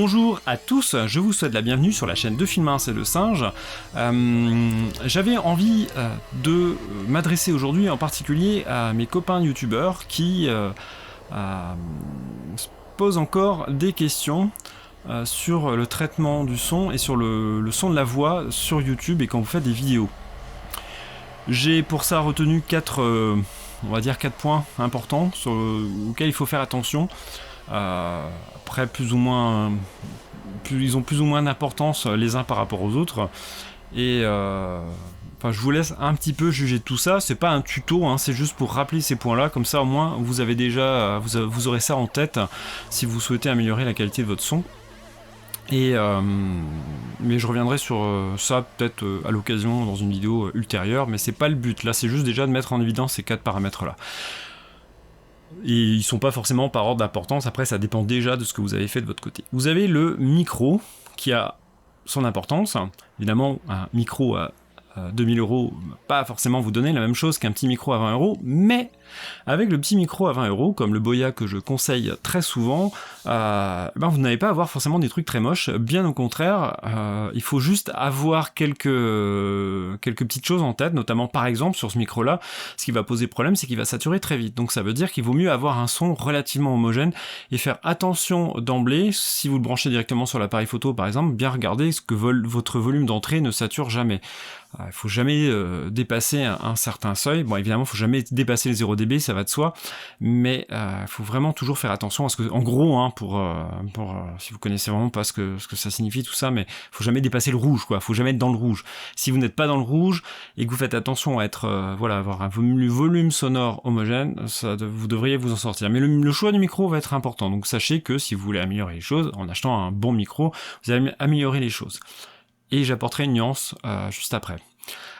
Bonjour à tous, je vous souhaite la bienvenue sur la chaîne de Filmin, c'est le singe. J'avais envie de m'adresser aujourd'hui en particulier à mes copains youtubeurs qui se posent encore des questions sur le traitement du son et sur le son de la voix sur YouTube et quand vous faites des vidéos. J'ai pour ça retenu quatre points importants auxquels il faut faire attention. Après, ils ont plus ou moins d'importance les uns par rapport aux autres. Et je vous laisse un petit peu juger de tout ça. C'est pas un tuto, hein, c'est juste pour rappeler ces points-là. Comme ça, au moins, vous avez déjà, vous aurez ça en tête si vous souhaitez améliorer la qualité de votre son. Et mais je reviendrai sur ça peut-être à l'occasion dans une vidéo ultérieure. Mais c'est pas le but. Là, c'est juste déjà de mettre en évidence ces quatre paramètres-là. Et ils sont pas forcément par ordre d'importance, après ça dépend déjà de ce que vous avez fait de votre côté. Vous avez le micro qui a son importance, évidemment un micro à 2000 € pas forcément vous donner la même chose qu'un petit micro à 20 €, mais avec le petit micro à 20 €, comme le Boya que je conseille très souvent, vous n'allez pas avoir forcément des trucs très moches, bien au contraire, il faut juste avoir quelques petites choses en tête, notamment par exemple sur ce micro-là, ce qui va poser problème, c'est qu'il va saturer très vite, donc ça veut dire qu'il vaut mieux avoir un son relativement homogène et faire attention d'emblée, si vous le branchez directement sur l'appareil photo par exemple, bien regarder ce que votre volume d'entrée ne sature jamais. Il faut jamais dépasser un certain seuil. Bon, évidemment, il faut jamais dépasser les 0 dB, ça va de soi, mais il faut vraiment toujours faire attention à ce que, en gros, hein, si vous connaissez vraiment pas ce que ça signifie tout ça, mais il faut jamais dépasser le rouge, quoi. Il faut jamais être dans le rouge. Si vous n'êtes pas dans le rouge et que vous faites attention à être, avoir un volume sonore homogène, vous devriez vous en sortir. Mais le choix du micro va être important. Donc sachez que si vous voulez améliorer les choses, en achetant un bon micro, vous allez améliorer les choses. Et j'apporterai une nuance juste après.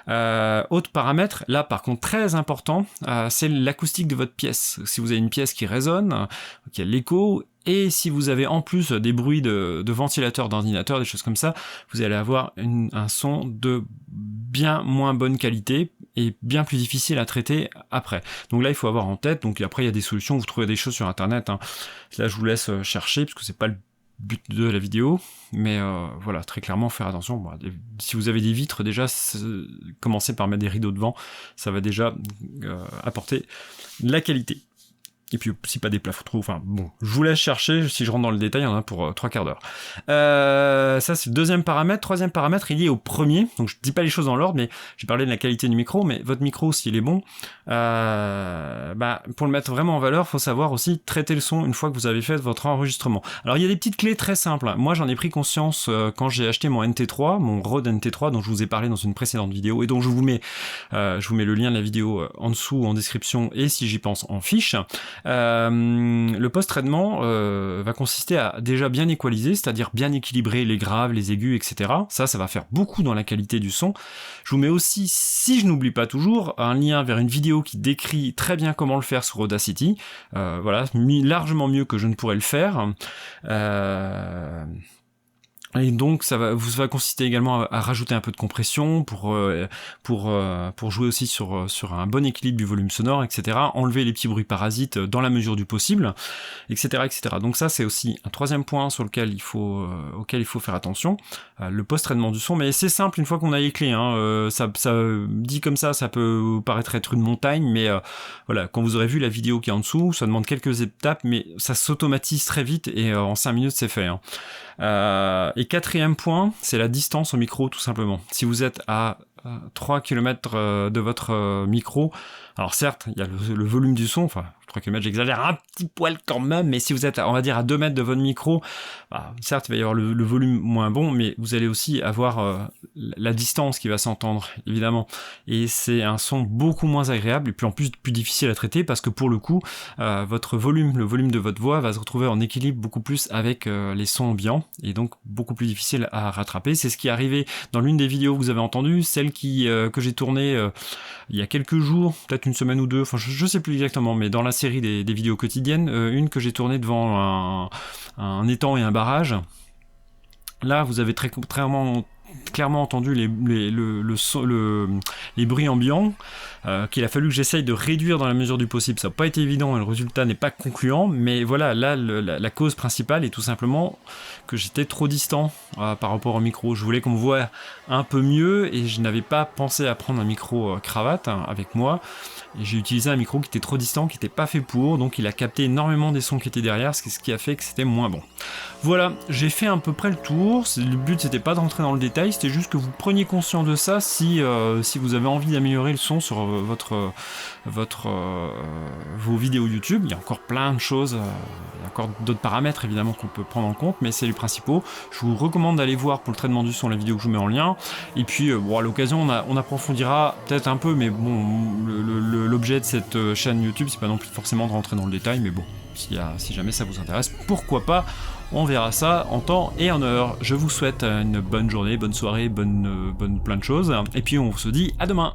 Autre paramètre, là par contre très important, c'est l'acoustique de votre pièce. Si vous avez une pièce qui résonne, qui a de l'écho, et si vous avez en plus des bruits de ventilateur, d'ordinateur, des choses comme ça, vous allez avoir un son de bien moins bonne qualité et bien plus difficile à traiter après. Donc là il faut avoir en tête, donc après il y a des solutions, vous trouvez des choses sur internet, hein. Là je vous laisse chercher, parce que c'est pas le but de la vidéo, mais voilà, très clairement faire attention. Bon, si vous avez des vitres déjà, commencez par mettre des rideaux devant, ça va déjà apporter la qualité. Et puis si pas des plafonds trop, enfin bon, je vous laisse chercher, si je rentre dans le détail, il y en a pour 3 quarts d'heure. Ça c'est le deuxième paramètre. Troisième paramètre, il est au premier, donc je dis pas les choses dans l'ordre, mais j'ai parlé de la qualité du micro, mais votre micro, s'il est bon, pour le mettre vraiment en valeur, faut savoir aussi traiter le son une fois que vous avez fait votre enregistrement. Alors il y a des petites clés très simples. Moi j'en ai pris conscience quand j'ai acheté mon NT3, mon Rode NT3, dont je vous ai parlé dans une précédente vidéo, et dont je vous mets le lien de la vidéo en dessous, en description, et si j'y pense, en fiche. Le post-traitement va consister à déjà bien équaliser, c'est-à-dire bien équilibrer les graves, les aigus, etc. Ça va faire beaucoup dans la qualité du son. Je vous mets aussi, si je n'oublie pas toujours, un lien vers une vidéo qui décrit très bien comment le faire sur Audacity. Voilà, largement mieux que je ne pourrais le faire. Et donc ça va consister également à rajouter un peu de compression pour jouer aussi sur un bon équilibre du volume sonore, etc. Enlever les petits bruits parasites dans la mesure du possible, etc., etc. Donc ça c'est aussi un troisième point auquel il faut faire attention, le post-traitement du son. Mais c'est simple une fois qu'on a les clés, hein. Ça dit comme ça peut paraître être une montagne, mais voilà, quand vous aurez vu la vidéo qui est en dessous, ça demande quelques étapes, mais ça s'automatise très vite et en 5 minutes c'est fait, hein. Et quatrième point, c'est la distance au micro, tout simplement. Si vous êtes à 3 km de votre micro, alors certes, il y a le volume du son, enfin 3 km j'exagère un petit poil quand même, mais si vous êtes, on va dire, à 2 mètres de votre micro, certes il va y avoir le volume moins bon, mais vous allez aussi avoir la distance qui va s'entendre, évidemment, et c'est un son beaucoup moins agréable, et puis en plus difficile à traiter, parce que pour le coup, le volume de votre voix va se retrouver en équilibre beaucoup plus avec les sons ambiants, et donc beaucoup plus difficile à rattraper. C'est ce qui est arrivé dans l'une des vidéos que vous avez entendues, celle que j'ai tournée il y a quelques jours, peut-être une semaine ou deux, enfin je sais plus exactement, mais dans la série des vidéos quotidiennes, une que j'ai tournée devant un étang et un barrage. Là, vous avez très clairement clairement entendu les bruits ambiants, qu'il a fallu que j'essaye de réduire dans la mesure du possible. Ça n'a pas été évident et le résultat n'est pas concluant, mais voilà, là, la cause principale est tout simplement que j'étais trop distant par rapport au micro. Je voulais qu'on me voie un peu mieux et je n'avais pas pensé à prendre un micro cravate avec moi. Et j'ai utilisé un micro qui était trop distant, qui n'était pas fait pour, donc il a capté énormément des sons qui étaient derrière, ce qui a fait que c'était moins bon. Voilà, j'ai fait à peu près le tour. Le but c'était pas de rentrer dans le détail, c'était juste que vous preniez conscience de ça si vous avez envie d'améliorer le son sur vos vidéos YouTube. Il y a encore plein de choses, il y a encore d'autres paramètres évidemment qu'on peut prendre en compte, mais c'est les principaux. Je vous recommande d'aller voir pour le traitement du son la vidéo que je vous mets en lien. Et puis bon, à l'occasion on approfondira peut-être un peu, mais bon, l'objet de cette chaîne YouTube c'est pas non plus forcément de rentrer dans le détail, mais bon, si jamais ça vous intéresse, pourquoi pas. On verra ça en temps et en heure. Je vous souhaite une bonne journée, bonne soirée, bonne plein de choses. Et puis on se dit à demain.